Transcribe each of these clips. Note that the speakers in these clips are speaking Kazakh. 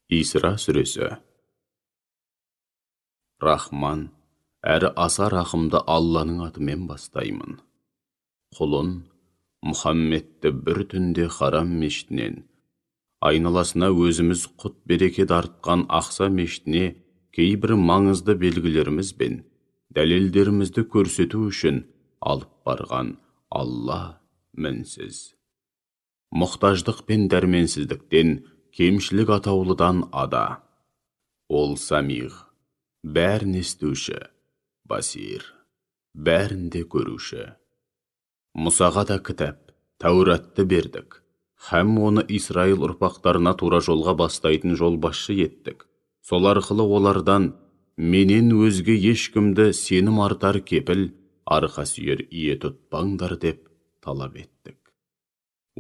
Исра сүресі. Рахман, әрі аса рахымды Алланың атымен бастаймын. Құлын Мұхаммедті бір түнде Харам мешітінен, айналасына өзіміз құт береке дартқан Ақса мешітіне кейбір маңызды белгілеріміз бен дәлелдерімізді көрсету үшін алып барған Алла мінсіз. Мұқтаждық пен дәрменсіздіктен, кемшілік атаулыдан ада. Ол Самиғ, бәрін естуші, Басир, бәрінде көруші. Мұсаға да кітап, Тәуратты бердік, һәм оны Исраил ұрпақтарына тура жолға бастайтын жолбасшы еттік. Сол арқылы олардан, менен өзге ешкімді сенім артар кепіл, арқа сүйер ие тұтпаңдар деп талап еттік.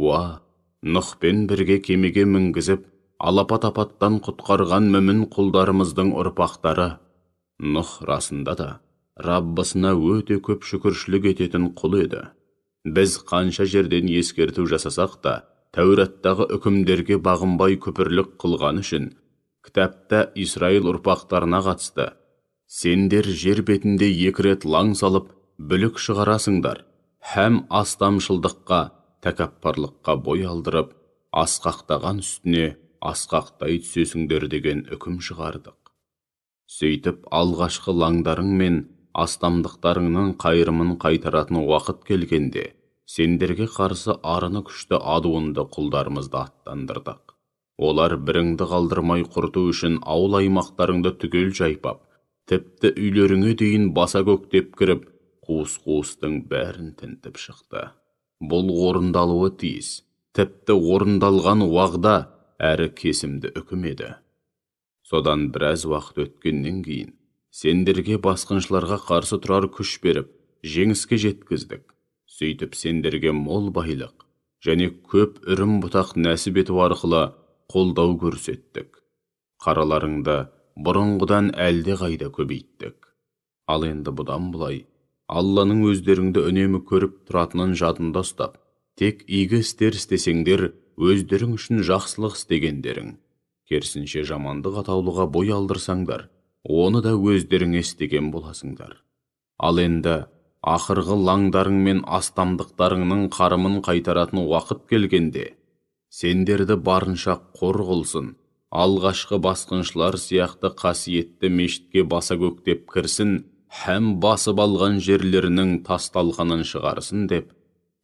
Уа, Нұхпен бірге кемеге мінгізіп, алапат-апаттан құтқарған мүмін құлдарымыздың ұрпақтары. Нұх расында да Раббысына өте көп шүкіршілік ететін құл еді. Біз қанша жерден ескерту жасасақ та, Тәураттағы үкімдерге бағынбай күпірлік қылған үшін, кітапта Исраил ұрпақтарына қатысты: сендер жер бетінде 2 рет лаң салып, бүлік шығарасыңдар, һәм астамшылдыққа, тәкаппарлыққа бой алдырып, асқақтаған үстіне асқақтай түсесіңдер деген үкім шығардық. Сөйтіп, алғашқы лаңдарың мен астамдықтарыңның қайырымын қайтаратын уақыт келгенде, сендерге қарсы арыны күшті адуынды құлдарымызды аттандырдық. Олар біріңді қалдырмай құрту үшін ауыл аймақтарыңды түгел жайпап, тіпті үйлеріңе дейін баса көктеп кіріп, қуыс-қуыстың бәрін тінтіп шықты. Бұл орындалуы тиіс, тіпті орындалған уағда әрі кесімді үкім еді. Содан біраз уақыт өткеннен кейін, сендерге басқыншыларға қарсы тұрар күш беріп, жеңіске жеткіздік. Сөйтіп сендерге мол байлық және көп үрім бұтақ нәсіп ету арқылы қолдау көрсеттік. Қараларыңды бұрынғыдан әлде қайда көбейттік. Ал енді бұдан бұлай, Алланың өздеріңді үнемі көріп тұратынын жадында ұстап, тек игі істер істесеңдер, өздерің үшін жақсылық істегендерің. Керісінше жамандық атаулыға бой алдырсаңдар, оны да өздерің істеген боласыңдар. Ал енді ақырғы лаңдарың мен астамдықтарыңның қарымын қайтаратын уақыт келгенде, сендерді барынша қор қылсын, алғашқы басқыншылар сияқты қасиетті мешітке баса көктеп кірсін, һәм басып алған жерлерінің тасталқанын шығарсын деп,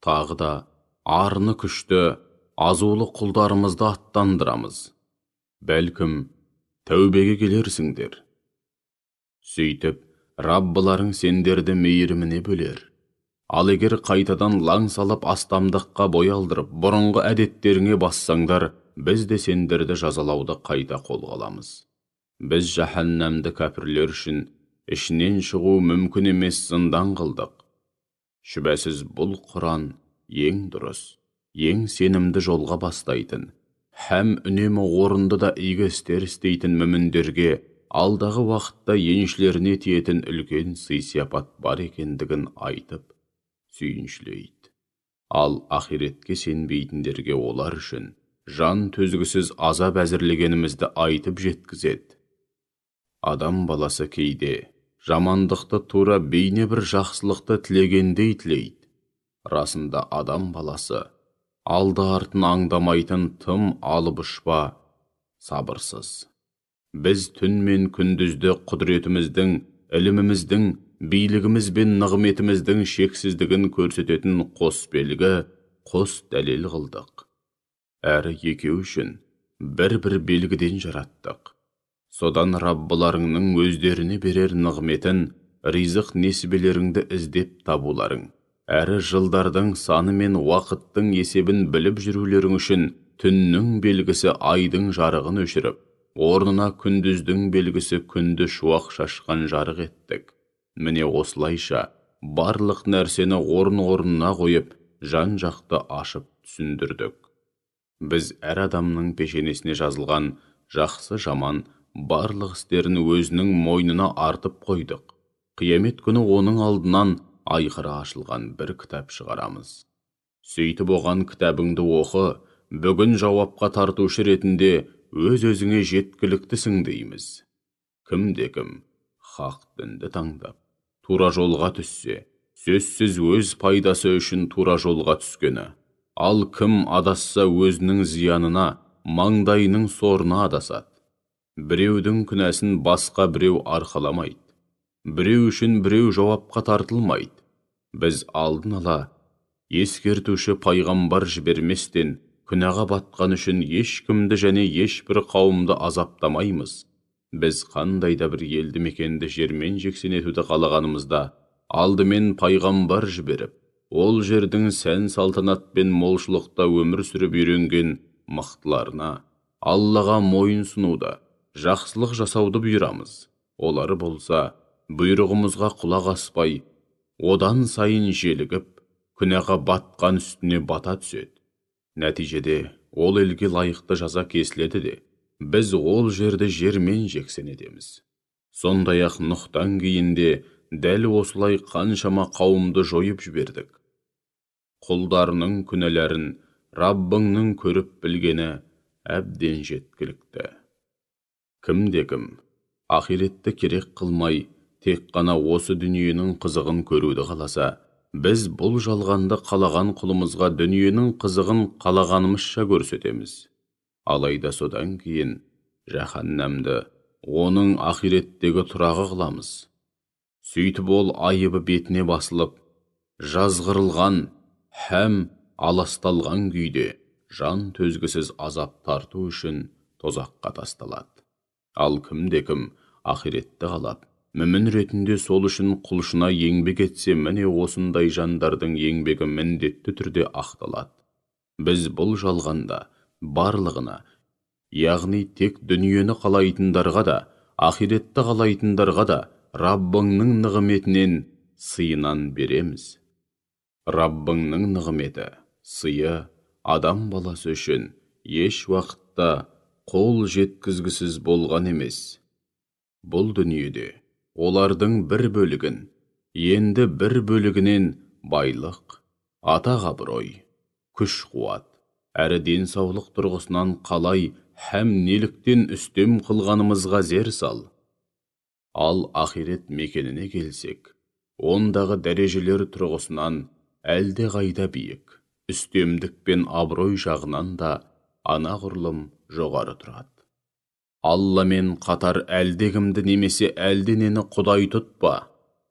тағы да арыны күшті, азулы құлдарымызды аттандырамыз. Бәлкім, тәубеге келерсіңдер. Сөйтіп, Раббыларың сендерді мейіріміне бөлер. Ал егер қайтадан лаң салып астамдыққа бой алдырып, бұрынғы әдеттеріңе бассаңдар, біз де сендерді жазалауды қайта қолға аламыз. Біз жаһаннамды кәпірлер үшін ішінен шығу мүмкін емес зындан қылдық. Шүбәсіз бұл Құран ең дұрыс, ең сенімді жолға бастайтын, һәм үнемі орынды да игі істер істейтін мүміндерге алдағы уақытта еншілеріне тиетін үлкен сый-сияпат бар екендігін айтып, сүйіншілейді. Ал ақиретке сенбейтіндерге олар үшін жан төзгісіз азап әзірлегенімізді айтып жеткізеді. Адам баласы кейде жамандықты тура бейне бір жақсылықты тілегендей тілейді. Расында адам баласы алды-артын аңдамайтын тым алып-ұшпа, сабырсыз. Біз түн мен күндізді құдіретіміздің, іліміміздің, билігіміз бен нығметіміздің шексіздігін көрсететін қос белгі, қос дәлел қылдық. Әрі екеу үшін бір-бір белгіден жараттық. Содан Раббыларыңның өздеріне берер нығметін, ризық несібелеріңді іздеп табуларың, әрі жылдардың саны мен уақыттың есебін біліп жүрулерің үшін түннің белгісі айдың жарығын өшіріп, орнына күндіздің белгісі күнді шуақ шашқан жарық еттік. Міне осылайша барлық нәрсені орын-орнына қойып, жан-жақты ашып түсіндірдік. Біз әр адамның пешенесіне жазылған жақсы-жаман барлық істерін өзінің мойнына артып қойдық. Қиямет күні оның алдынан айқара ашылған бір кітап шығарамыз. Сөйтіп оған кітабыңды оқы, бүгін жауапқа тартушы ретінде өз-өзіңе жеткіліктісің дейміз. Кім хақ дінді таңдап, тура жолға түссе, сөзсіз өз пайдасы үшін тура жолға түскені. Ал кім адасса өзінің зиянына, маңдайының сорына адасады. Біреудің күнәсін басқа біреу арқаламайды. Біреу үшін біреу жауапқа тартылмайды. Біз алдын ала ескертуші пайғамбар жіберместен күнәға батқан үшін ешкімді және ешбір қауымды азаптамаймыз. Біз қандай да бір елді мекенді жермен жексен етуді қалағанымызда, алдымен пайғамбар жіберіп, ол жердің сән салтанат пен молшылықта өмір сүріп үйренген мықтыларына Аллаға мойын сұнуды, жақсылық жасауды бұйырамыз. Олар болса, бұйрығымызға құлақ аспай, одан сайын желігіп, күнәға батқан үстіне бата түседі. Нәтижеде ол елге лайықты жаза кесіледі де, біз ол жерді жермен жексен етеміз. Сондай-ақ Нұхтан кейін де дәл осылай қаншама қауымды жойып жібердік. Құлдарының күнәләрін Раббыңның көріп білгені әбден жеткілікті. Кім ақиретті керек қылмай, тек қана осы дүниенің қызығын көруді қаласа, біз бұл жалғанды қалаған құлымызға дүниенің қызығын қалағанымызша көрсетеміз. Алайда содан кейін жаһаннамды оның ақиреттегі тұрағы қыламыз. Сөйтіп ол айыбы бетіне басылып, жазғырылған һәм аласталған күйде жан төзгісіз азап тарту үшін тозаққа тасталады. Ал кім ақиретті қалап, мүмін ретінде сол үшін құлшына еңбек етсе, міне осындай жандардың еңбегі міндетті түрде ақталады. Біз бұл жалғанда барлығына, яғни тек дүниені қалайтындарға да, ақиретті қалайтындарға да Раббыңның нығметінен сыйынан береміз. Раббыңның нығметі, сыйы адам баласы үшін еш уақытта қол жеткізгісіз болған емес. Бұл дүниеде олардың бір бөлігін, енді бір бөлігінен байлық, атақ-абырой, күш-қуат, әрі денсаулық тұрғысынан қалай һәм неліктен үстем қылғанымызға зер сал. Ал ақирет мекеніне келсек, ондағы дәрежелер тұрғысынан әлде қайда биік, үстемдік пен абырой жағынан да анағұрлым жоғары тұрады. Алламен қатар әлдекімді немесе әлденені құдай тұтпа,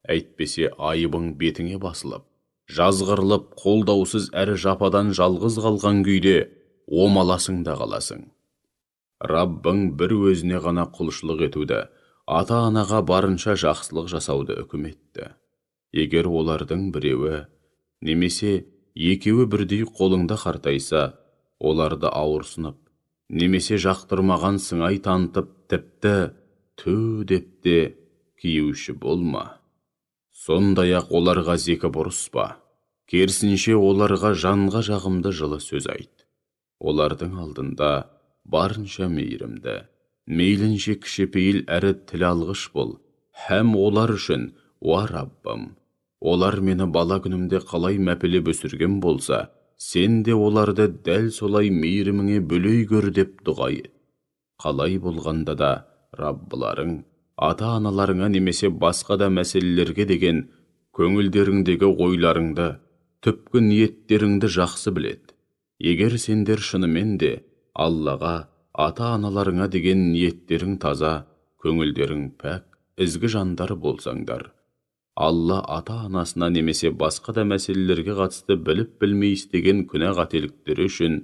әйтпесе айыбың бетіңе басылып, жазғырылып, қолдаусыз әрі жападан жалғыз қалған күйде омаласың да қаласың. Раббың бір өзіне ғана құлшылық етуді, ата-анаға барынша жақсылық жасауды үкім етті. Егер олардың біреуі немесе екеуі бірдей қолыңда қартайса, оларды ауырсынып, немесе жақтырмаған сыңай танытып, тіпті ту деп те киюші болма. Сондай-ақ оларға зекі бұрыспа, керісінше оларға жанға жағымды жылы сөз айт. Олардың алдында барынша мейірімді, мейлінше кішіпейіл әрі тіл алғыш бол, һәм олар үшін, уа Раббым, олар мені бала күнімде қалай мәпелеп өсірген болса, сен де оларды дәл солай мейіріміңе бөлей көр деп дұға ет. Қалай болғанда да Раббыларың, ата-аналарыңа немесе басқа да мәселелерге деген көңілдеріңдегі ойларыңды, түпкі ниеттеріңді жақсы біледі. Егер сендер шынымен де Аллаға, ата-аналарыңа деген ниеттерің таза, көңілдерің пәк, ізгі жандар болсаңдар, Алла ата-анасына немесе басқа да мәселелерге қатысты біліп-білмей істеген күнә қателіктері үшін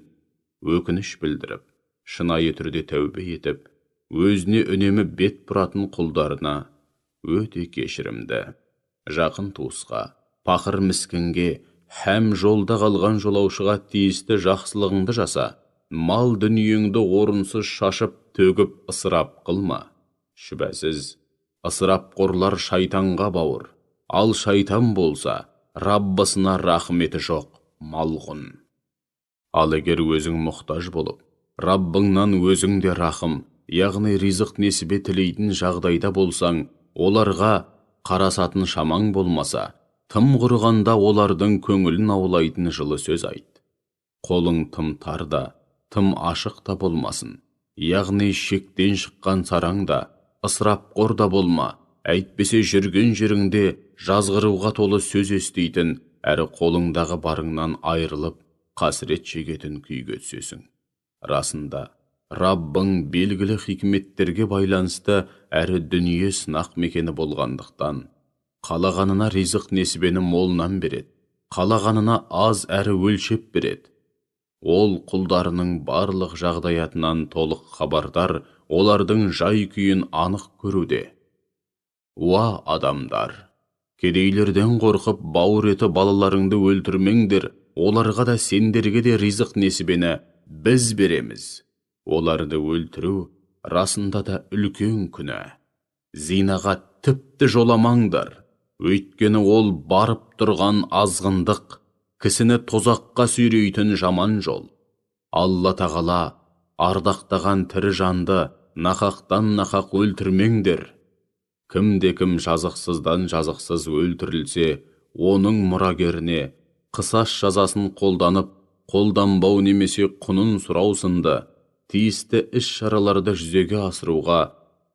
өкініш білдіріп, шынайы түрде тәубе етіп, өзіне үнемі бет бұратын құлдарына өте кешірімді, жақын туысқа, пақыр міскінге һәм жолда қалған жолаушыға тиісті жақсылығыңды жаса, мал дүниеңді орынсыз шашып, төгіп ысырап қылма. Шүбәсіз, ысырапқорлар шайтанға бауыр, ал шайтан болса, Раббысына рахметі жоқ, малғұн. Ал егер өзің мұқтаж болып, Раббыңнан өзіңде рахым, яғни ризық несібе тілейтін жағдайда болсаң, оларға қарасатын шамаң болмаса, тым құрғанда олардың көңілін аулайтын жылы сөз айт. Қолың тым тарда, тым ашық та болмасын. яғни шектен шыққан сараңда, ысырапқор да болма, әйтпесе жүрген жеріңде жазғыруға толы сөз естейтін, әрі қолыңдағы барыңнан айырылып, қасірет шегетін күйге түсесің. Расында, Раббың белгілі хикметтерге байланысты әрі дүние сынақ мекені болғандықтан, қалағанына ризық несібені молынан береді, қалағанына аз әрі өлшеп береді. Ол құлдарының барлық жағдаятынан толық хабардар, олардың жай күйін анық көруде. Уа адамдар! Кедейлерден қорқып, бауыр еті балаларыңды өлтірмеңдер, оларға да сендерге де ризық несібені біз береміз. Оларды өлтіру расында да үлкен күнә. Зинаға тіпті жоламаңдар, өйткені ол барып тұрған азғындық, кісіні тозаққа сүйрейтін жаман жол. Алла тағала ардақтаған тірі жанды нақақтан нақақ өлтірмеңдер. Кім жазықсыздан жазықсыз өлтірілсе, оның мұрагеріне қысас жазасын қолданып, қолданбау немесе құнын сұрау сынды тиісті іс-шараларды жүзеге асыруға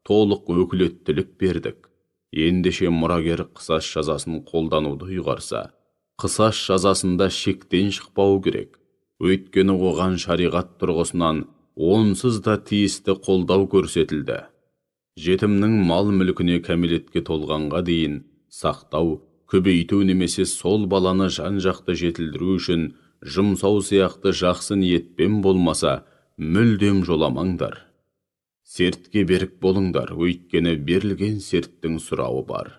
толық өкілеттілік бердік. Ендеше мұрагер қысас жазасын қолдануды ұйғарса, қысас жазасында шектен шықпау керек. Өйткені оған шариғат тұрғысынан онсыз да тиісті қолдау көрсетілді. Жетімнің мал мүлкіне кәмелетке толғанға дейін сақтау, көбейту немесе сол баланы жан-жақты жетілдіру үшін жұмсау сияқты жақсы ниетпен болмаса, мүлдем жоламаңдар. Сертке берік болыңдар, өйткені берілген серттің сұрауы бар.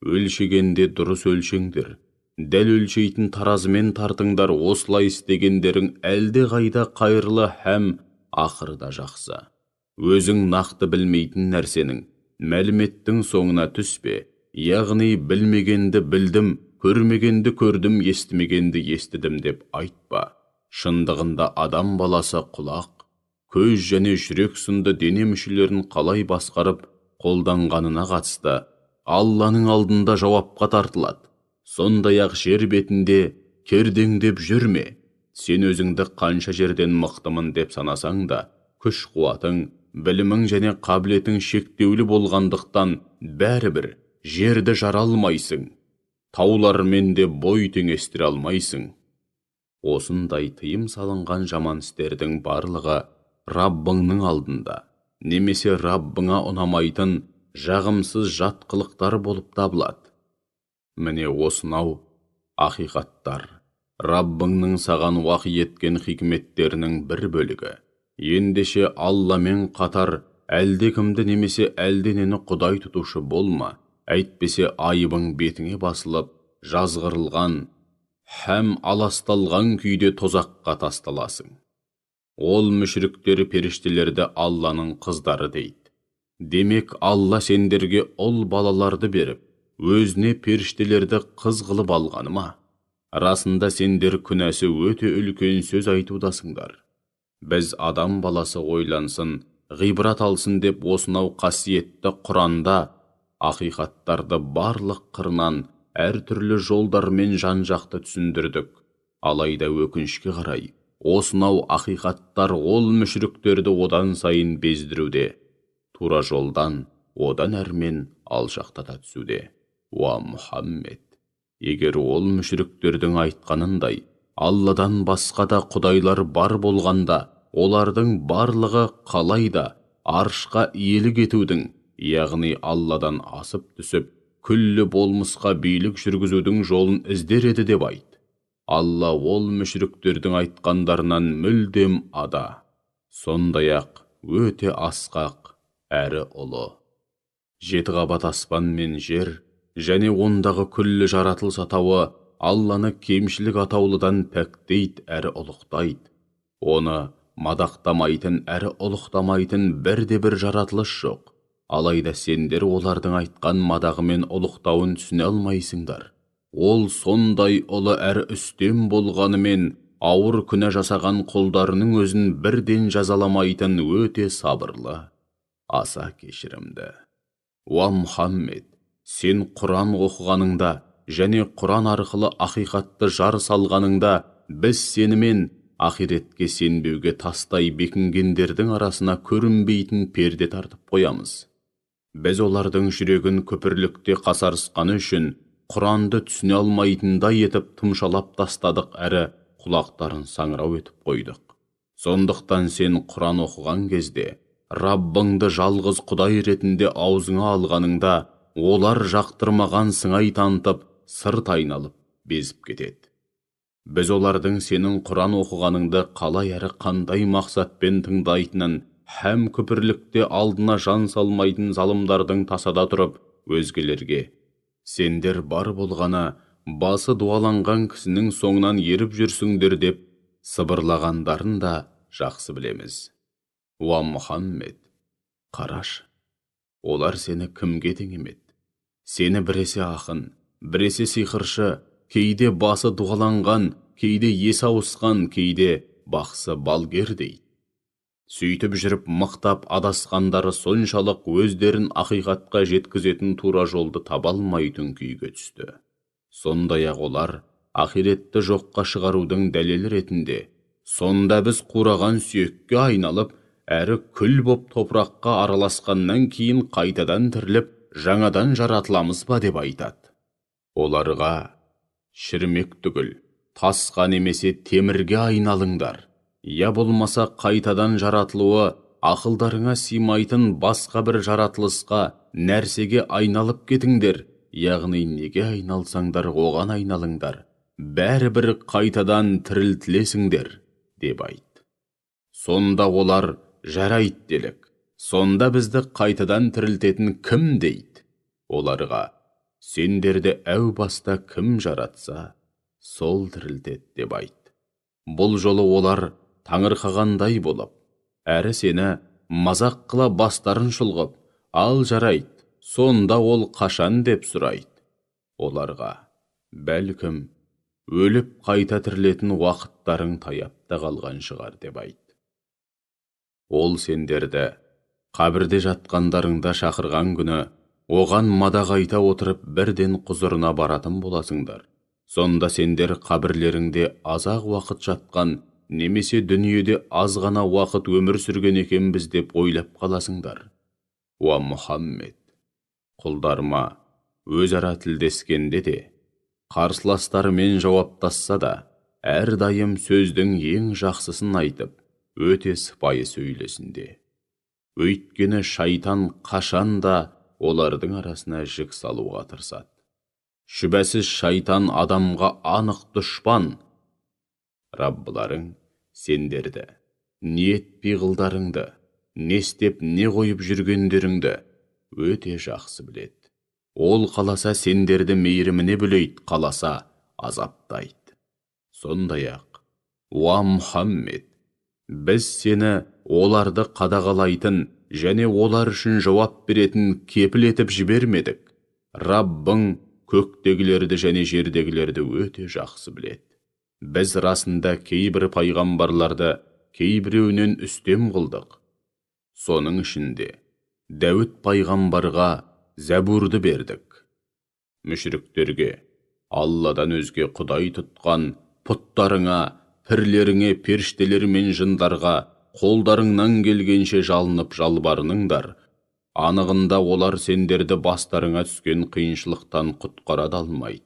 Өлшегенде дұрыс өлшеңдер, дәл өлшейтін таразымен тартыңдар, осылай істегендерің әлде қайда қайырлы һәм ақырда жақсы. Өзің нақты білмейтін нәрсенің, мәліметтің соңына түспе, яғни білмегенді білдім, көрмегенді көрдім, естімегенді естідім деп айтпа. Шындығында адам баласы құлақ, көз және жүрек сынды дене мүшелерін қалай басқарып, қолданғанына қатысты Алланың алдында жауапқа тартылады. Сондай-ақ жер бетінде кердеңдеп жүрме. Сен өзіңді қанша жерден мықтымын деп санасаң да, күш қуатың, білімің және қабілетің шектеулі болғандықтан бәрібір жерді жара алмайсың. Таулармен де бой теңестіре алмайсың. Осындай тыйым салынған жаман істердің барлығы Раббыңның алдында, немесе Раббыңа ұнамайтын жағымсыз жат қылықтар болып табылады. Міне осынау ақиқаттар, Раббыңның саған уақи еткен хикметтерінің бір бөлігі. Ендеше Алламен қатар әлдекімді немесе әлденені құдай тұтушы болма, әйтпесе айыбың бетіңе басылып, жазғырылған һәм аласталған күйде тозаққа тасталасың. Ол мүшриктер періштелерді Алланың қыздары дейді. Демек, Алла сендерге ұл балаларды беріп, өзіне періштелерді қыз қылып алғаны ма? Расында сендер күнәсі өте үлкен сөз айтудасыңдар. Біз адам баласы ойлансын, ғибрат алсын деп осынау қасиетті Құранда ақиқаттарды барлық қырынан әртүрлі жолдармен жан-жақты түсіндірдік. Алайда өкінішке қарай, осынау ақиқаттар ол мүшриктерді одан сайын бездіруде, тура жолдан одан әрмен алшақтата түсуде. Уа Мұхаммед, егер ол мүшриктердің айтқанындай Алладан басқа да құдайлар бар болғанда, олардың барлығы қалайда аршқа иелік етудің, яғни Алладан асып түсіп, күллі болмысқа билік жүргізудің жолын іздер еді деп айт. Алла ол мүшриктердің айтқандарынан мүлдем ада. Сондай-ақ өте асқақ әрі ұлы. 7 қабат аспан мен жер және ондағы күллі жаратылыс атауы Алланы кемшілік атаулыдан пәктейді әрі ұлықтайды. Оны мадақтамайтын әрі ұлықтамайтын бірде-бір жаратылыс жоқ. Алайда сендер олардың айтқан мадағы мен ұлықтауын түсіне алмайсыңдар. Ол сондай ұлы әрі үстем болғанымен, ауыр күнә жасаған құлдарының өзін бірден жазаламайтын өте сабырлы, аса кешірімді. Уа Мұхаммед, сен Құран оқығаныңда және Құран арқылы ақиқатты жар салғаныңда, біз сенімен ақиретке сенбеуге тастай бекінгендердің арасына көрінбейтін перде тартып қоямыз. Біз олардың жүрегін көпірлікте қасарысқаны үшін Құранды түсіне алмайтындай етіп тымшалап тастадық әрі құлақтарын саңырау етіп қойдық. Сондықтан сен Құран оқыған кезде, Раббыңды жалғыз Құдай ретінде аузыңа алғаныңда, олар жақтырмаған сыңай танытып, сырт айналып, безіп кетеді. Біз олардың сенің Құран оқығаныңды қалай әрі қандай мақсатпен тыңдайтынын, һәм күпірлікте алдына жан салмайтын залымдардың тасада тұрып, өзгелерге, сендер бар болғаны, басы дуаланған кісінің соңынан еріп жүрсіңдер деп, сыбырлағандарын да жақсы білеміз. Уа Мұхаммед, қараш, олар сені кімге теңемеді? Сені біресе ақын, біресе сиқыршы, кейде басы дуаланған, кейде есі ауысқан, кейде бақсы балгер дейді. Сөйтіп жүріп мықтап адасқандары соншалық өздерін ақиқатқа жеткізетін тура жолды таба алмайтын күйге түсті. Сондай-ақ олар ақиретті жоққа шығарудың дәлелі ретінде, сонда біз қураған сүйекке айналып, әрі күл боп топыраққа араласқаннан кейін қайтадан тіріліп, жаңадан жаратыламыз ба деп айтады. Оларға шірмек түгіл, тасқа немесе темірге айналыңдар, я болмаса қайтадан жаратылуы ақылдарыңа сыймайтын басқа бір жаратылысқа, нәрсеге айналып кетіңдер, яғни неге айналсаңдар оған айналыңдар, бәрібір қайтадан тірілтілесіңдер, деп айт. Сонда олар жарайды делік, сонда бізді қайтадан тірілтетін кім дейді? Оларға, сендерді әу баста кім жаратса, сол тірілтеді деп айт. Бұл жолы олар таңырқағандай болып, әрі сені мазақ қыла бастарын шұлғып, ал жарайды, сонда ол қашан деп сұрайды. Оларға, бәлкім, өліп қайта тірілетін уақыттарың таяпта қалған шығар деп айт. Ол сендерді қабірде жатқандарыңда шақырған күні, оған мадақ айта отырып бірден құзырына баратын боласыңдар. Сонда сендер қабірлеріңде азақ уақыт жатқан, немесе дүниеде аз ғана уақыт өмір сүрген екенбіз деп ойлап қаласыңдар. Уа Мұхаммед, құлдарыма өзара тілдескенде де, қарсыластарымен жауаптасса да, әрдайым сөздің ең жақсысын айтып, өте сыпайы сөйлесінде. Өйткені шайтан қашан да олардың арасына жік салуға тырысады. Шүбәсіз шайтан адамға анық дұшпан. Раббыларың сендерді, не етпей-ғылдарыңды, не істеп, не қойып жүргендеріңді өте жақсы біледі. Ол қаласа сендерді мейіріміне бөлейді, қаласа азаптайды. Сондай-ақ, уа Мұхаммед, біз сені оларды қадағалайтын және олар үшін жауап беретін кепіл етіп жібермедік. Раббың көктегілерді және жердегілерді өте жақсы біледі. Біз расында кейбір пайғамбарларды кейбіреуінен үстем қылдық. Соның ішінде Дәуіт пайғамбарға Зәбурды бердік. Мүшріктерге, Алладан өзге құдай тұтқан пұттарыңа, пірлеріңе, періштелер мен жындарға қолдарыңнан келгенше жалынып жалбарыныңдар. Анығында олар сендерді бастарыңа түскен қиыншылықтан құтқара алмайды.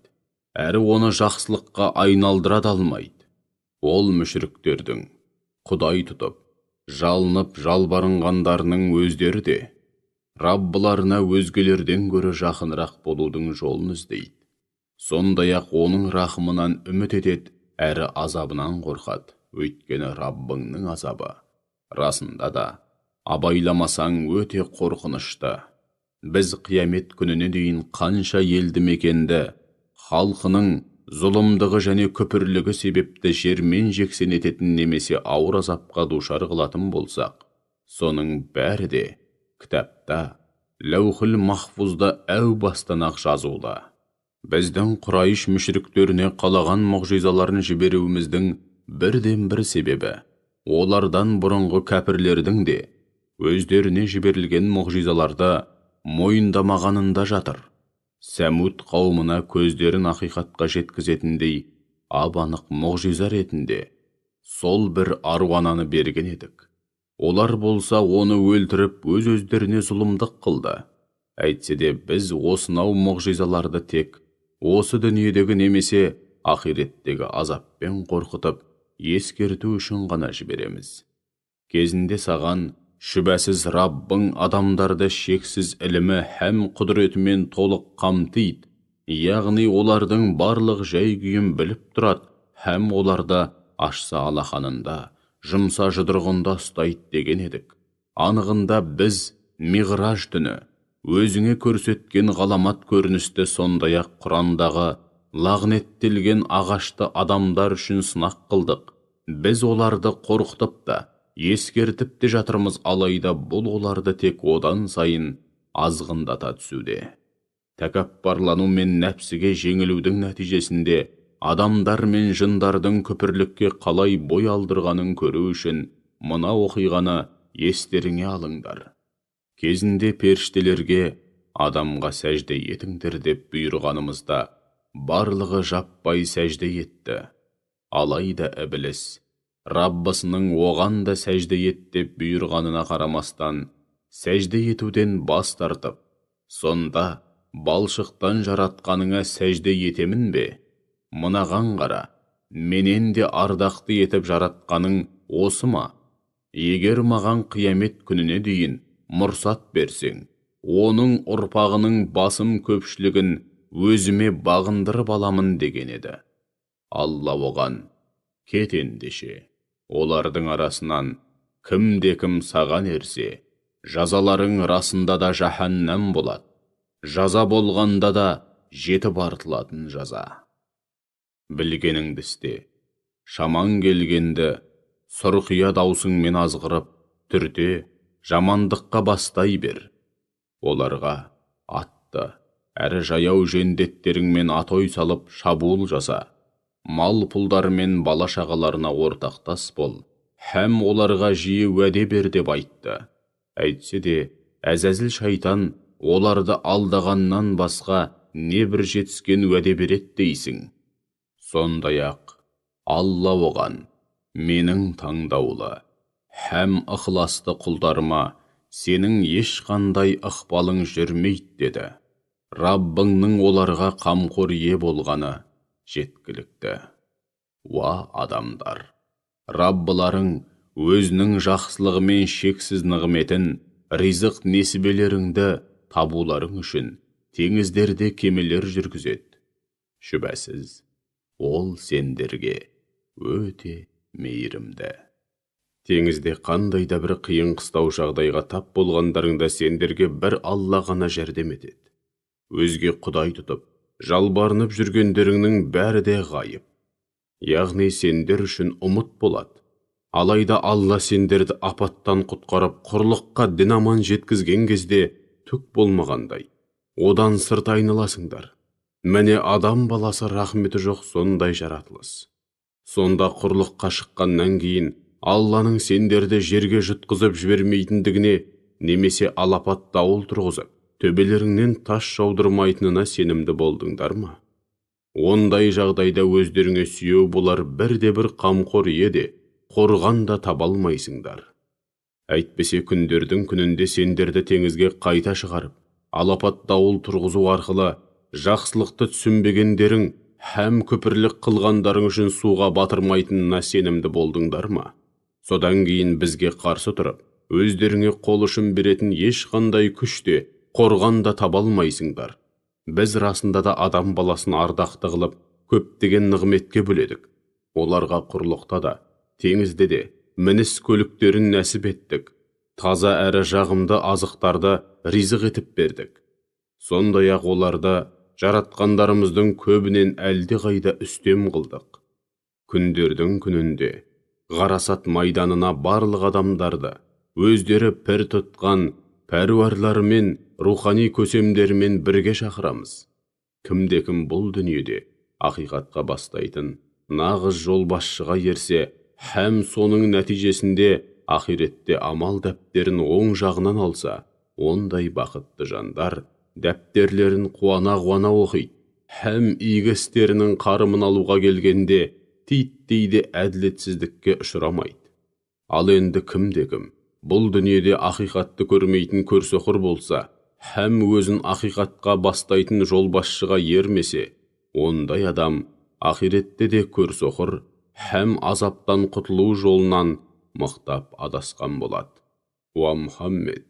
Әрі оны жақсылыққа айналдыра алмайды. Ол мүшріктердің құдай тұтып, жалынып жалбарынғандарының өздері де Раббыларына өзгелерден гөрі жақынырақ болудың жолын іздейді. Сондай-ақ оның рахымынан үміт етеді, әрі азабынан қорқады. Өйткені Раббыңның азабы расында да абайламасаң өте қорқынышты. Біз қиямет күніне дейін қанша елді мекенді халқының зұлымдығы және күпірлігі себепті жермен жексен ететін немесе ауыр азапқа душар қылатын болсақ, соның бәрі де кітапта, ләухіл махфузда әу бастан-ақ жазулы. Біздің Құрайш мүшріктеріне қалаған мұғжизаларын жіберуіміздің бірден бір себебі, олардан бұрынғы кәпірлердің де өздеріне жіберілген мұғжизаларды мойындамағанында жатыр. Сәмуд қауымына көздерін ақиқатқа жеткізетіндей ап-анық мұғжиза ретінде сол бір аруананы берген едік. Олар болса оны өлтіріп өз-өздеріне зұлымдық қылды. Әйтсе де біз осынау мұғжизаларды тек осы дүниедегі немесе ақиреттегі азаппен қорқытып, ескерту үшін ғана жібереміз. Кезінде саған шүбәсіз Раббың адамдарды шексіз ілімі һәм құдіретімен толық қамтиды, яғни олардың барлық жай-күйін біліп тұрады, һәм оларды ашса алақанында, жұмса жұдырығында ұстайды деген едік. Анығында біз Миғраж түні өзіңе көрсеткен ғаламат көріністі, сондай-ақ Құрандағы лағнеттелген ағашты адамдар үшін сынақ қылдық. Біз оларды қорқытып та, ескертіп те жатырмыз, алайда бұл оларды тек одан сайын азғындата түсуде. Тәкаппарлану мен нәпсіге жеңілудің нәтижесінде адамдар мен жындардың күпірлікке қалай бой алдырғанын көру үшін мына оқиғаны естеріңе алыңдар. Кезінде періштелерге адамға сәжде етіңдер деп бұйырғанымызда барлығы жаппай сәжде етті. Алайда Ібліс Раббысының оған да сәжде ет деп бұйырғанына қарамастан сәжде етуден бас тартып, сонда балшықтан жаратқаныңа сәжде етемін бе? Мынаған қара, менен де ардақты етіп жаратқаның осы ма? Егер маған қиямет күніне дейін мұрсат берсең, оның ұрпағының басым көпшілігін өзіме бағындырып аламын деген еді. Алла оған, кет ендеше, олардың арасынан кім-де-кім саған ерсе, жазаларың расында да жаһаннам болады. Жаза болғанда да жетіп артылатын жаза. Білгеніңді істе, шаман келгенді сұрқия даусыңмен азғырып, түрте, жамандыққа бастай бер. Оларға атты, әрі жаяу жендеттеріңмен атой салып шабуыл жаса. Мал пұлдармен бала шағаларына ортақтас бол, һәм оларға жиі уәде бер деп айтты. Әйтсе де, Әзәзіл шайтан оларды алдағаннан басқа не бір жетіскен уәде берет дейсің. Сондай-ақ Алла оған, менің таңдаулы һәм ықыласты құлдарыма сенің ешқандай ықпалың жүрмейді деді. Раббыңның оларға қамқор ие болғаны жеткілікті. Уа адамдар, Раббыларың өзінің жақсылығымен шексіз нығметін, ризық несібелеріңді табуларың үшін теңіздерде кемелер жүргізеді. Шүбәсіз, ол сендерге өте мейірімді. Теңізде қандай да бір қиын қыстау жағдайға тап болғандарыңда сендерге бір Алла ғана жәрдем етеді. Өзге құдай тұтып, жалбарынып жүргендеріңнің бәрі де ғайып. Яғни сендер үшін ұмыт болады. Алайда Алла сендерді апаттан құтқарып, құрлыққа дін аман жеткізген кезде түк болмағандай, одан сырт айналасыңдар. Міне адам баласы рахметі жоқ сондай жаратылыс. Сонда құрлыққа шыққаннан кейін Алланың сендерді жерге жұтқызып жібермейтіндігіне, немесе алапат дауыл тұрғызып, төбелеріңнен тас жаудырмайтынына сенімді болдыңдар ма? Ондай жағдайда өздеріңе сүйеу болар бірде-бір қамқор еді, қорған да табалмайсыңдар. Әйтпесе күндердің күнінде сендерді теңізге қайта шығарып, алапат дауыл тұрғызу арқылы жақсылықты түсінбегендерің һәм күпірлік қылғандарың үшін суға батырмайтынына сенімді болдыңдар ма? Содан кейін бізге қарсы тұрып, өздеріңе қол ұшын беретін ешқандай күште, қорған да табалмайсыңдар. Біз расында да адам баласын ардақты қылып, көптеген нығметке бөледік. Оларға құрлықта да, теңізде де мініс көліктерін нәсіп еттік. Таза әрі жағымды азықтарды ризық етіп бердік. Сондай-ақ оларды жаратқандарымыздың көбінен әлдеқайда үстем қылдық. Күндердің күнінде ғарасат майданына барлық адамдарды өздері пір тұтқан пәруарларымен, рухани көсемдермен бірге шақырамыз. Кімде-кім бұл дүниеде ақиқатқа бастайтын нағыз жолбасшыға ерсе, һәм соның нәтижесінде ақиретте амал дәптерін оң жағынан алса, ондай бақытты жандар дәптерлерін қуана-қуана оқиды, һәм игі істерінің қарымын алуға келгенде титтейді әділетсіздікке ұшырамайды. Ал енді кім? Бұл дүниеде ақиқатты көрмейтін көрсоқыр болса, һәм өзін ақиқатқа бастайтын жолбасшыға ермесе, ондай адам ақиретте де көрсоқыр һәм азаптан құтылу жолынан мықтап адасқан болады. Уа Мұхаммед,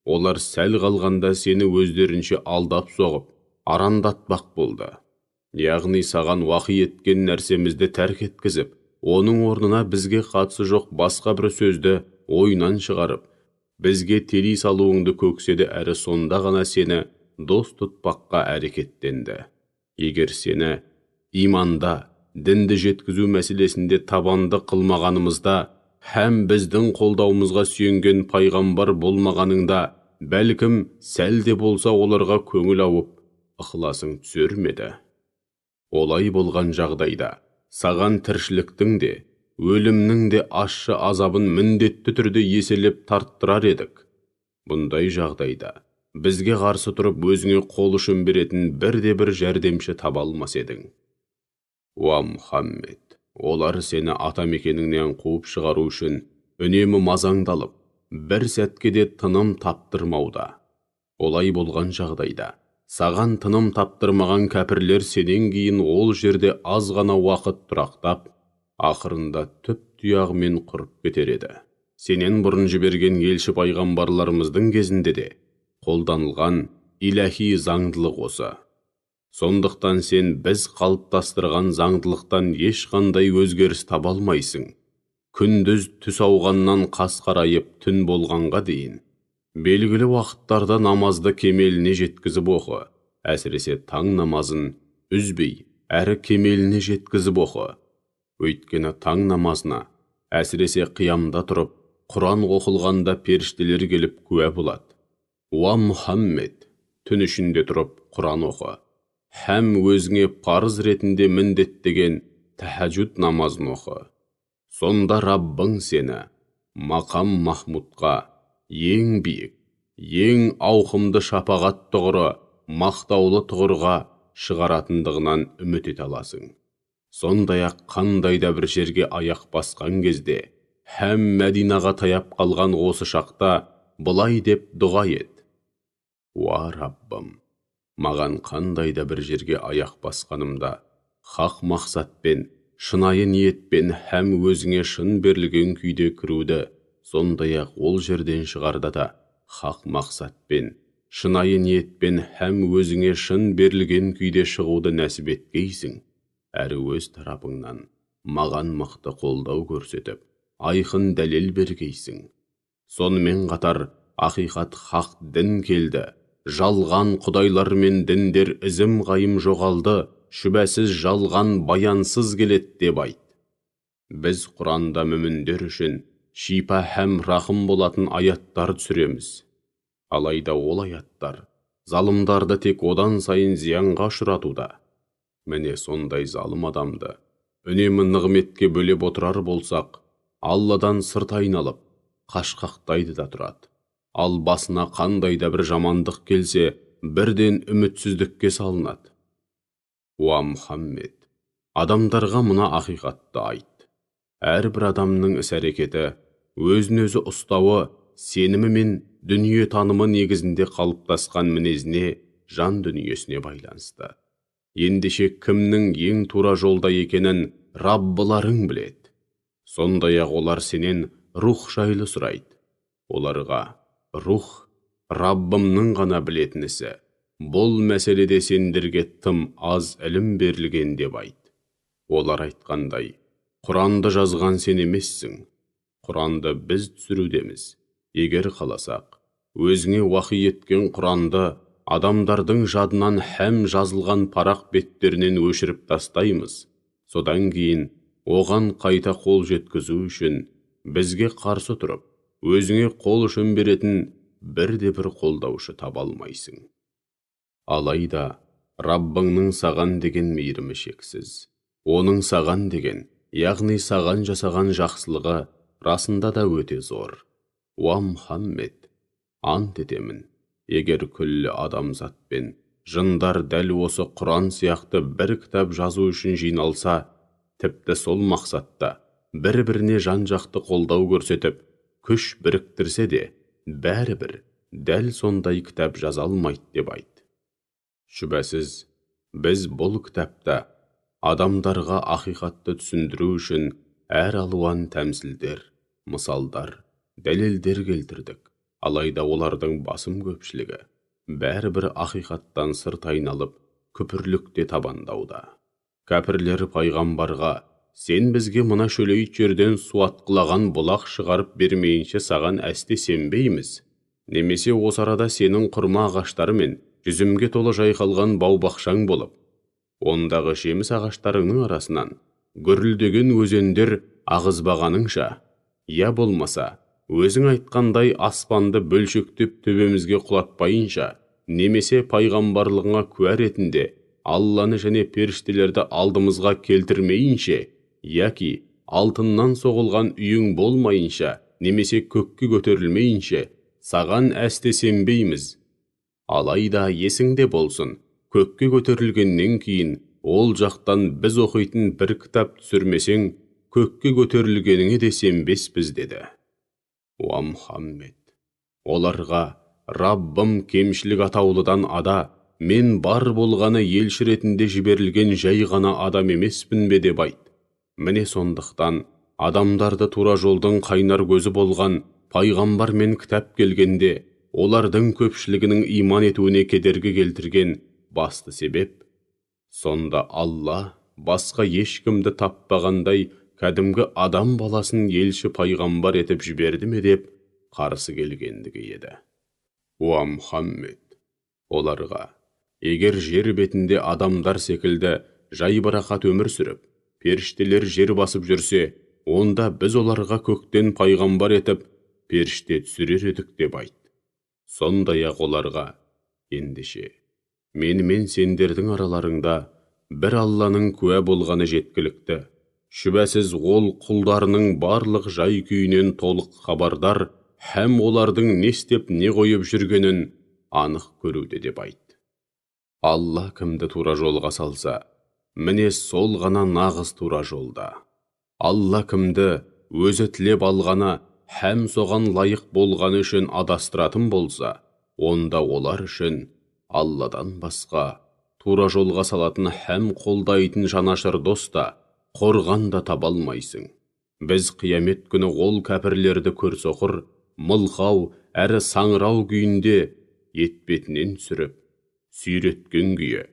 олар сәл қалғанда сені өздерінше алдап соғып, арандатпақ болды. Яғни саған уақи еткен нәрсемізді тәрк еткізіп, оның орнына бізге қатысы жоқ басқа бір сөзді ойынан шығарып, бізге тели салуыңды көкседі, әрі сонда ғана сені дос тұтпаққа әрекеттенді. Егер сені иманда, дінді жеткізу мәселесінде табанды қылмағанымызда, һәм біздің қолдауымызға сүйенген пайғамбар болмағаныңда, бәлкім сәл де болса оларға көңіл ауып, ықыласың түсер ме еді? Олай болған жағдайда, саған тіршіліктің де, өлімнің де ащы азабын міндетті түрде еселеп тарттырар едік. Бұндай жағдайда, бізге қарсы тұрып өзіңе қол ұшын беретін бірде-бір жәрдемші таба алмас едің. Уа Мұхаммед, олар сені атамекеніңнен қуып шығару үшін үнемі мазаңдалып, бір сәтке де тыным таптырмауда. Олай болған жағдайда, саған тыным таптырмаған кәпірлер сенен кейін ол жерде аз ғана уақыт тұрақтап, ақырында түп тұяғымен құрып кетер еді. Сенен бұрын жіберген елші пайғамбарларымыздың кезінде де қолданылған иләһи заңдылық осы. Сондықтан сен біз қалыптастырған заңдылықтан ешқандай өзгеріс таба алмайсың. Күндіз түс ауғаннан қас қарайып түн болғанға дейін белгілі уақыттарда намазды кемеліне жеткізіп оқы, әсіресе таң намазын үзбей әрі кемеліне жеткізіп оқы. Өйткені таң намазына, әсіресе қиямда тұрып, Құран оқылғанда періштелер келіп куә болады. Уа Мұхаммед, түн ішінде тұрып Құран оқы, һәм өзіңе парыз ретінде міндеттеген тәһәжүд намазын оқы. Сонда Раббың сені мақам Махмудқа, ең биік, ең ауқымды шапағат тұғыры, мақтаулы тұғырға шығаратындығынан үміт ете аласың. Сондай-ақ қандай да бір жерге аяқ басқан кезде, һәм Мәдинаға таяп қалған осы шақта былай деп дұға ет. Уа Раббым, маған қандай да бір жерге аяқ басқанымда, хақ мақсатпен, шынайы ниетпен һәм өзіңе шын берілген күйде кіруді, сондай-ақ ол жерден шығарда да хақ мақсатпен, шынайы ниетпен һәм өзіңе шын берілген күйде шығуды нәсіп еткейсің. Әрі өз тарапыңнан маған мықты қолдау көрсетіп, айқын дәлел бергейсің. Сонымен қатар ақиқат хақ дін келді, жалған құдайлар мен діндер ізім қайым жоғалды, шүбәсіз жалған баянсыз келет деп айт. Біз Құранда мүміндер үшін шипа һәм рахым болатын аяттар түсіреміз. Алайда ол аяттар залымдарды тек одан сайын зиянға ұшыратуда. Міне сондай залым адамды үнемі нығметке бөлеп отырар болсақ, Алладан сырт айналып, қашқақтайды да тұрады. Ал басына қандай да бір жамандық келсе, бірден үмітсіздікке салынады. Уа Мұхаммед, адамдарға мына ақиқатты айт. Әрбір адамның іс-әрекеті, өзін-өзі ұстауы, сенімі мен дүние танымы негізінде қалыптасқан мінезіне, жан дүниесіне байланысты. Ендеше кімнің ең тура жолда екенін Раббыларың біледі. Сондай-ақ олар сенен рух жайлы сұрайды. Оларға рух Раббымның ғана білетінісі, бұл мәселеде сендерге тым аз ілім берілген деп айт. Олар айтқандай, Құранды жазған сен емессің. Құранды біз түсірудеміз. Егер қаласақ, өзіңе уахи еткен Құранды адамдардың жадынан һәм жазылған парақ беттерінен өшіріп тастаймыз. Содан кейін оған қайта қол жеткізу үшін бізге қарсы тұрып, өзіңе қол ұшын беретін бірде-бір қолдаушы таба алмайсың. Алайда Раббыңның саған деген мейірімі шексіз. Оның саған деген, яғни саған жасаған жақсылығы расында да өте зор. Уа Мұхаммед, ант етемін, егер күллі адамзат пен жындар дәл осы Құран сияқты бір кітап жазу үшін жиналса, тіпті сол мақсатта бір-біріне жан-жақты қолдау көрсетіп, күш біріктірсе де, бәрібір дәл сондай кітап жаза алмайды деп айт. Шүбәсіз, біз бұл кітапта адамдарға ақиқатты түсіндіру үшін әр алуан тәмсілдер, мысалдар, дәлелдер келтірдік. Алайда олардың басым көпшілігі бәрібір ақиқаттан сырт айналып, күпірлікте табандауда. Кәпірлер пайғамбарға: «Сен бізге мына шөлейт жерден су атқылаған бұлақ шығарып бермейінше саған әсте сенбейміз. Немесе осы арада сенің құрма ағаштары мен жүзімге толы жайқалған бау-бақшаң болып, ондағы жеміс ағаштарыңның арасынан гүрілдеген өзендер ағызбағаныңша, я болмаса, өзің айтқандай аспанды бөлшектеп төбемізге құлатпайынша, немесе пайғамбарлығыңа куә ретінде Алланы және періштелерді алдымызға келтірмейінше, яки алтыннан соғылған үйің болмайынша, немесе көкке көтерілмейінше, саған әсте сенбейміз. Алайда есіңде болсын, көкке көтерілгеннен кейін, ол жақтан біз оқитын бір кітап түсірмесең, көкке көтерілгеніңе де сенбеспіз» деді. Уа Мұхаммед, оларға: «Раббым кемшілік атаулыдан ада, мен бар болғаны елші ретінде жіберілген жай ғана адам емеспін бе» деп айт. Міне сондықтан адамдарды тура жолдың қайнар көзі болған пайғамбар мен кітап келгенде, олардың көпшілігінің иман етуіне кедергі келтірген басты себеп, сонда Алла басқа ешкімді таппағандай кәдімгі адам баласын елші пайғамбар етіп жіберді ме деп қарсы келгендігі еді. Уа Мұхаммед, оларға: «Егер жер бетінде адамдар секілді жайбарақат өмір сүріп, періштелер жер басып жүрсе, онда біз оларға көктен пайғамбар етіп, періште түсірер едік» деп айт. Сондай-ақ оларға: «Ендеше, мен сендердің араларыңда бір Алланың куә болғаны жеткілікті. Шүбәсіз ол құлдарының барлық жай күйінен толық хабардар, һәм олардың не істеп не қойып жүргенін анық көруде» деп айт. Алла кімді тура жолға салса, міне сол ғана нағыз тура жолда. Алла кімді өзі тілеп алғаны һәм соған лайық болғаны үшін адастыратын болса, онда олар үшін Алладан басқа тура жолға салатын һәм қолдайтын жанашыр дос та, қорған да таба алмайсың. Біз қиямет күні ол кәпірлерді көрсоқыр, мылқау әрі саңырау күйінде етбетінен түсіріп, сүйреткен күйі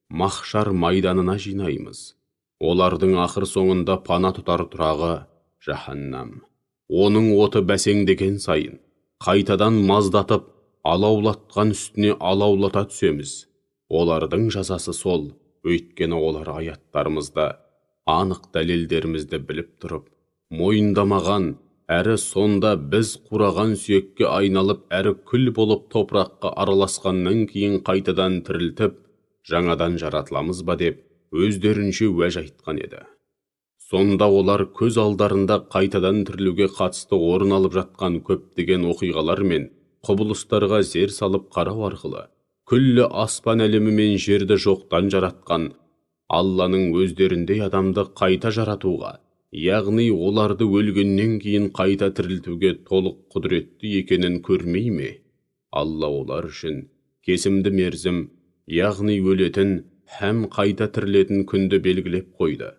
махшар майданына жинаймыз. Олардың ақыр соңында пана тұтар тұрағы жаһаннам. Оның оты бәсеңдеген сайын қайтадан маздатып, алаулатқан үстіне алаулата түсеміз. Олардың жазасы сол, өйткені олар аяттарымызда анық дәлелдерімізді біліп тұрып, мойындамаған, әрі сонда біз қураған сүйекке айналып, әрі күл болып топыраққа араласқаннан кейін қайтадан тірілтіп, жаңадан жаратыламыз ба деп өздерінше уәж айтқан еді. Сонда олар көз алдарында қайтадан тірілуге қатысты орын алып жатқан көптеген оқиғалар мен құбылыстарға зер салып қарау арқылы, күллі аспан әлемі мен жерді жоқтан жаратқан Алланың өздеріндей адамды қайта жаратуға, яғни оларды өлгеннен кейін қайта тірілтуге толық құдіретті екенін көрмей ме? Алла олар үшін кесімді мерзім, яғни өлетін һәм қайта тірілетін күнді белгілеп қойды.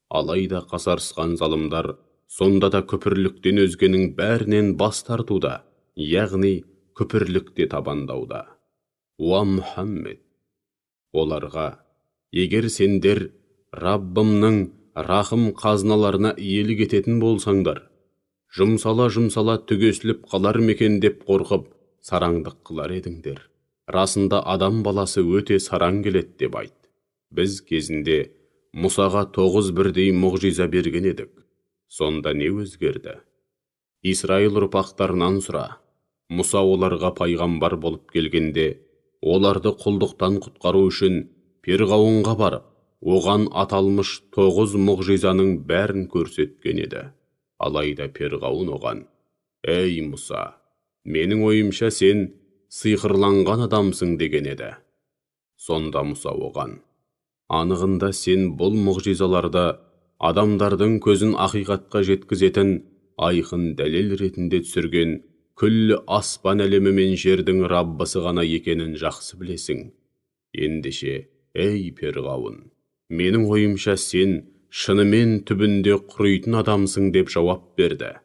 Алайда қасарысқан залымдар сонда да күпірліктен өзгенің бәрінен бас тартуда, яғни күпірлікте табандауда. Уа Мұхаммед, оларға: «Егер сендер Раббымның рахым қазыналарына иелік ететін болсаңдар, жұмсала түгесіліп қалар мекен деп қорқып, сараңдық қылар едіңдер. Расында адам баласы өте сараң келеді» деп айт. Біз кезінде Мұсаға 9 бірдей мұғжиза берген едік. Сонда не өзгерді? Исраил ұрпақтарынан сұра. Мұса оларға пайғамбар болып келгенде, оларды құлдықтан құтқару үшін Перғауынға барып, оған аталмыш 9 мұғжизаның бәрін көрсеткен еді. Алайда Перғауын оған: «Ей Мұса, менің ойымша сен сиқырланған адамсың» деген еді. Сонда Мұса оған: «Анығында сен бұл мұғжизаларды адамдардың көзін ақиқатқа жеткізетін айқын дәлел ретінде түсірген күллі аспан әлемі мен жердің Раббысы ғана екенін жақсы білесің. Ендеше, ей Перғауын, менің ойымша сен шынымен түбінде құритын адамсың деп жауап берді.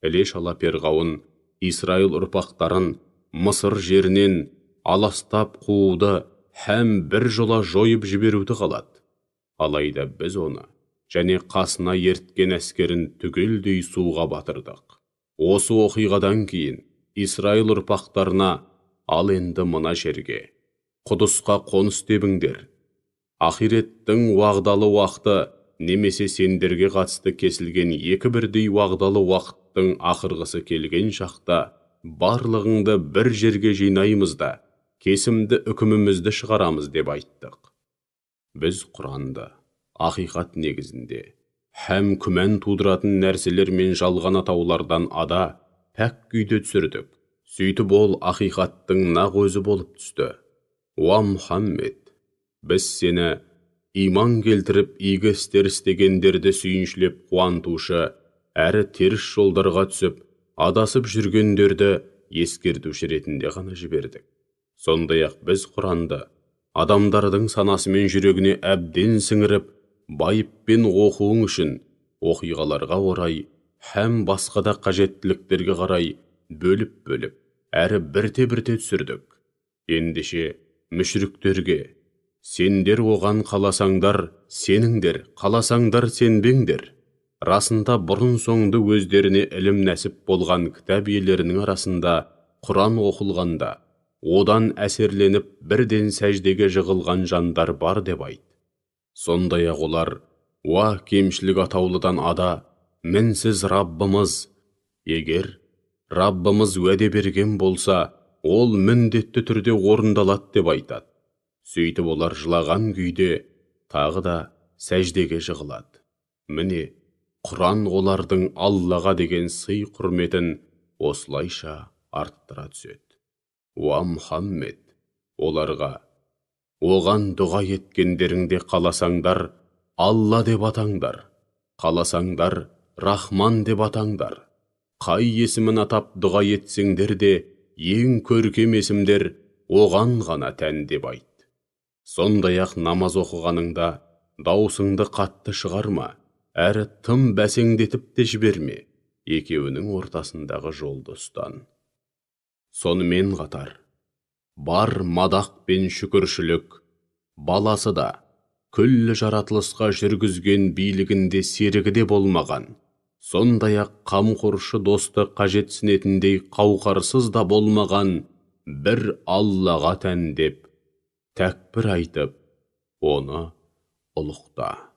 Іле-шала Перғауын Исраил ұрпақтарын Мысыр жерінен аластап қууды һәм бір жола жойып жіберуді қалады. Алайда біз оны және қасына ерткен әскерін түгелдей суға батырдық. Осы оқиғадан кейін Исраил ұрпақтарына ал енді мына жерге, Құдысқа қоныс тебіңдер. Ақиреттің уағдалы уақыты немесе сендерге қатысты кесілген екі бірдей уағдалы уақыттың ақырғысы келген шақта барлығыңды бір жерге жинаймыз да, кесімді үкімімізді шығарамыз деп айттық. Біз Құранды ақиқат негізінде һәм күмән тудыратын нәрселер мен жалған атаулардан ада, пәк күйде түсірдік. Сөйтіп ол ақиқаттың нақ өзі болып түсті. Уа Мұхаммед, біз сені иман келтіріп игі істер істегендерді сүйіншілеп қуантушы, әрі теріс жолдарға түсіп, адасып жүргендерді ескертуші ретінде ғана жібердік. Сондай-ақ біз Құранды адамдардың санасы мен жүрегіне әбден сіңіріп, байыппен оқуың үшін оқиғаларға орай һәм басқа да қажеттіліктерге қарай бөліп-бөліп, әрі бірте-бірте түсірдік. Ендеше мүшриктерге, сендер оған қаласаңдар сеніңдер, қаласаңдар сенбеңдер. Расында бұрын соңды өздеріне ілім нәсіп болған кітап иелерінің арасында Құран оқылғанда, одан әсерленіп бірден сәждеге жығылған жандар бар деп айт. Сондай-ақ олар, уа кемшілік атаулыдан ада, мінсіз Раббымыз, егер Раббымыз уәде берген болса, ол міндетті түрде орындалады деп айтады. Сөйтіп олар жылаған күйде тағы да сәждеге жығылады. Міне, Құран олардың Аллаға деген сый құрметін осылайша арттыра түседі. Уа Мұхаммед, оларға, оған дұға еткендеріңде қаласаңдар Алла деп атаңдар, қаласаңдар Рахман деп атаңдар. Қай есімін атап дұға етсеңдер де, ең көркем есімдер оған ғана тән деп айт. Сондай-ақ намаз оқығаныңда даусыңды қатты шығарма, әрі тым бәсеңдетіп те жіберме, екеуінің ортасындағы жолды ұстан. Сонымен қатар, бар мадақ пен шүкіршілік, баласы да, күллі жаратылысқа жүргізген билігінде серігі де болмаған, сондай-ақ қамқоршы досты қажетсінетіндей қауқарсыз да болмаған бір Аллаға тән деп тәкбір айтып, оны ұлықта.